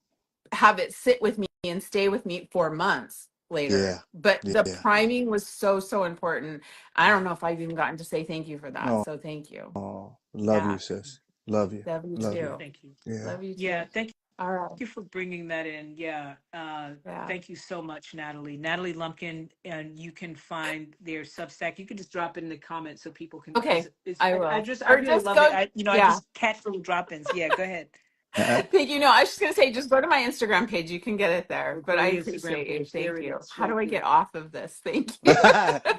have it sit with me and stay with me for months later. Yeah. But the Yeah. priming was so important. I don't know if I've even gotten to say thank you for that. Oh, So thank you. love you, Yeah. sis. Love you. Love you Love you. too. thank you. Yeah. Love you Yeah, too. thank All right. you for bringing that in. Yeah. Yeah. Thank you so much, Natalie. Natalie Lumpkin, and you can find their Substack. You can just drop it in the comments so people can, because Okay. I I will. just, I Or really just love it. go. I Yeah. just catch little drop-ins. Yeah, go ahead. Thank you. No, I was just gonna say, just go to my Instagram page. You can get it there. But Go to I the Instagram appreciate you. page. There Thank it you. is, How do right I there. get off of this? Thank you.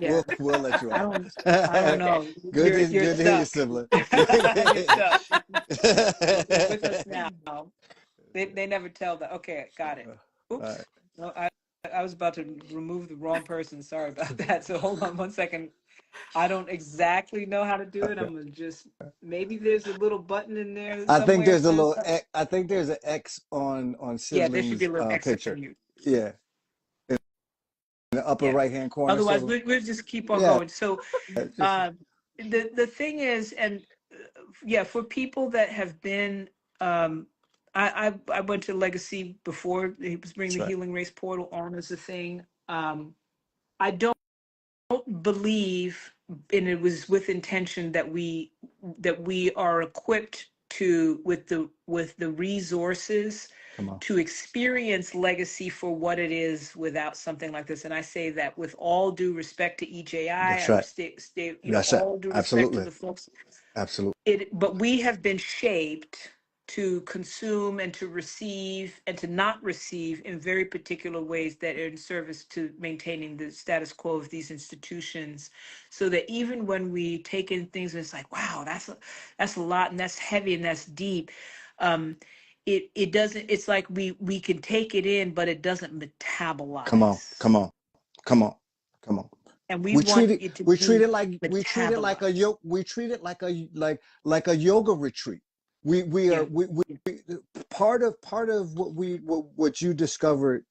Yeah. We'll let you I off. don't, I don't Okay. know. Good You're to you're good to hear you, stuck. sibling. You're stuck. You're with us now. They never tell that. Okay, got it. All right. Oops. No, I was about to remove the wrong person. Sorry about that. So hold on 1 second. I don't exactly know how to do it. I'm gonna just, maybe there's a little button in there I think somewhere there's a says little. something. I think there's an X on Yeah, there should be Sibling's a little X picture. on you. Yeah, in the upper Yeah. right hand corner, Otherwise, Sibling. we'll just keep on Yeah, going. So, just uh, the thing is, and yeah, for people that have been, I went to Legacy before he was bringing that's the right. Healing Race portal on as a thing. I don't believe, and it was with intention that we are equipped to with the resources Come on. to experience legacy for what it is without something like this. And I say that with all due respect to EJI, That's right. That's it. all due respect to Absolutely. the folks, Absolutely. but we have been shaped to consume and to receive and to not receive in very particular ways that are in service to maintaining the status quo of these institutions, so that even when we take in things and it's like, wow, that's a lot, and that's heavy, and that's deep, um it doesn't, it's like we can take it in, but it doesn't Come on. metabolize, Come on. Come on. Come on. and we We treat want it. it to We treat be it like a metabolized. yoga. We treat it like a yoga retreat. We are Yeah. we part of what you discovered,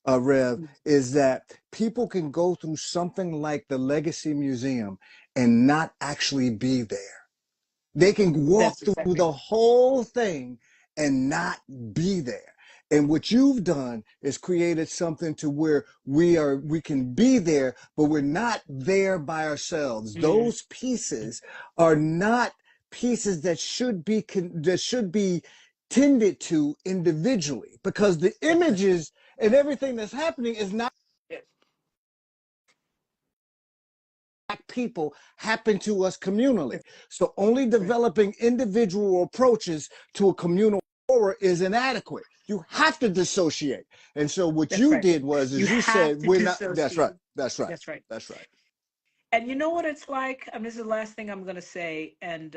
Rev, is that people can go through something like the Legacy Museum and not actually be there. They can walk That's through exactly the whole thing and not be there. And what you've done is created something to where we can be there, but we're not there by ourselves. right. Those pieces are not pieces that should be tended to individually, because the That's right. images and everything that's happening is not Yeah, people happen to us communally. that's So only right. developing individual approaches to a communal horror is inadequate. You have to dissociate. And so what That's you right. did was, You is you have said, to we're not, that's right. dissociate. That's right. That's right. That's right. And you know what it's like? This is the last thing I'm going to say, and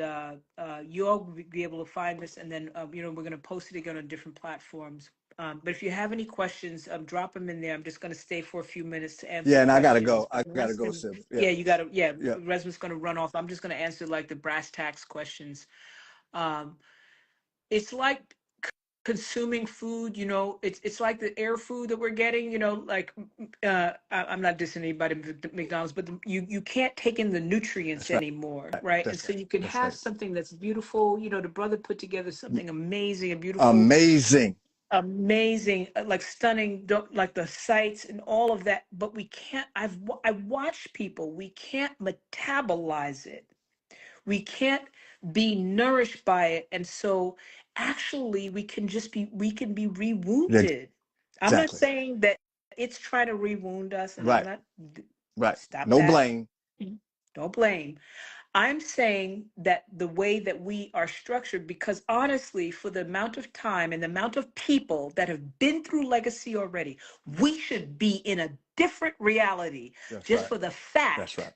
you all will be able to find this, and then we're going to post it again on different platforms. But if you have any questions, drop them in there. I'm just going to stay for a few minutes to answer Yeah. And I got to questions. go. But I the got to rest go, of, Sib. Yeah. yeah, you got to, yeah, Yeah. Resma's going to run off. I'm just going to answer like the brass tacks questions. Um, it's like consuming food, it's like the air food that we're getting, like I'm not dissing anybody at McDonald's, but you can't take in the nutrients That's right. anymore, right? And That's so right. you can That's have right. something that's beautiful. The brother put together something amazing and beautiful, Amazing. amazing, like stunning, like the sights and all of that, but we can't, I watched people, we can't metabolize it, we can't be nourished by it, and so actually we can be Yeah, rewounded. I'm not exactly. saying that it's trying to rewound us, and I'm Right. not, Right. stop No that. blame. Don't blame. I'm saying that the way that we are structured, because honestly, for the amount of time and the amount of people that have been through legacy already, we should be in a different reality, That's just right. for the That's right. fact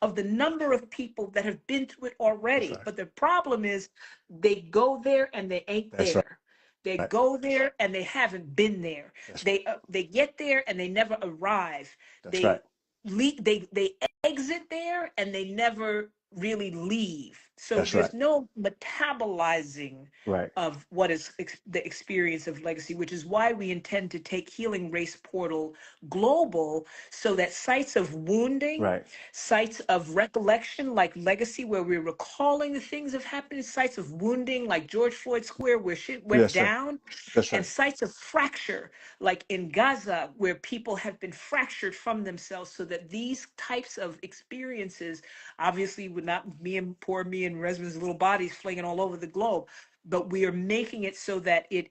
of the number of people that have been through it That's already. right. But the problem is they go there and they ain't That's right. there. They go there and they haven't been there. That's They get there and they never arrive. that's right. They they exit there and they never really leave. So That's right. there's no metabolizing Right. of what is the experience of legacy, which is why we intend to take Healing Race Portal global, so that sites of wounding, Right. sites of recollection like legacy, where we're recalling the things that have happened, sites of wounding like George Floyd Square, where shit went Yes, sir. down, That's and right. sites of fracture like in Gaza, where people have been fractured from themselves, so that these types of experiences obviously would not, me and Resma's little bodies flinging all over the globe, but we are making it so that it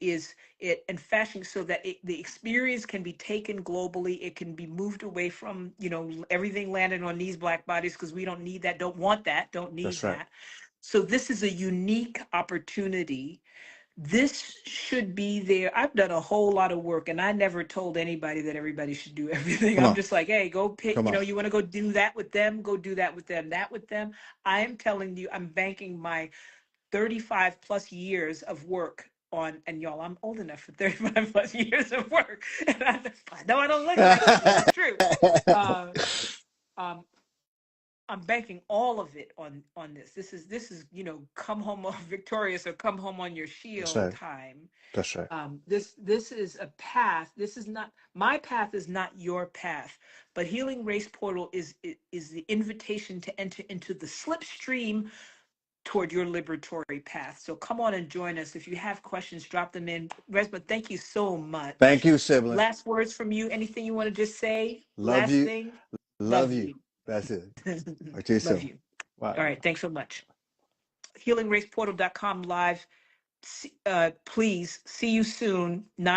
and fashioning so that the experience can be taken globally. It can be moved away from everything landing on these black bodies, because we don't need that, don't want that, don't need That's right. that. So this is a unique opportunity. This should be there. I've done a whole lot of work, and I never told anybody that everybody should do everything. Come I'm on. just like, hey, go pick, Come on. you want to go do that with them, go do that with them, that with them. I am telling you, I'm banking my 35 plus years of work on, and y'all, I'm old enough for 35 plus years of work. And I know I don't look like it, but it's true. Uh, um, I'm banking all of it on this. This is come home victorious or come home on your That's shield right. time. That's right. This is a path. This is not my path. Is not your path. But Healing Race Portal is the invitation to enter into the slipstream toward your liberatory path. So come on and join us. If you have questions, drop them in. Resmaa, thank you so Thank much. you, sibling. Last words from you. Anything you want to just say? Love Last you. thing. Love Love you. you. That's it. Talk to you Love soon. you. Bye. All right. Thanks so much. HealingRacePortal.com live. Please see you soon. 9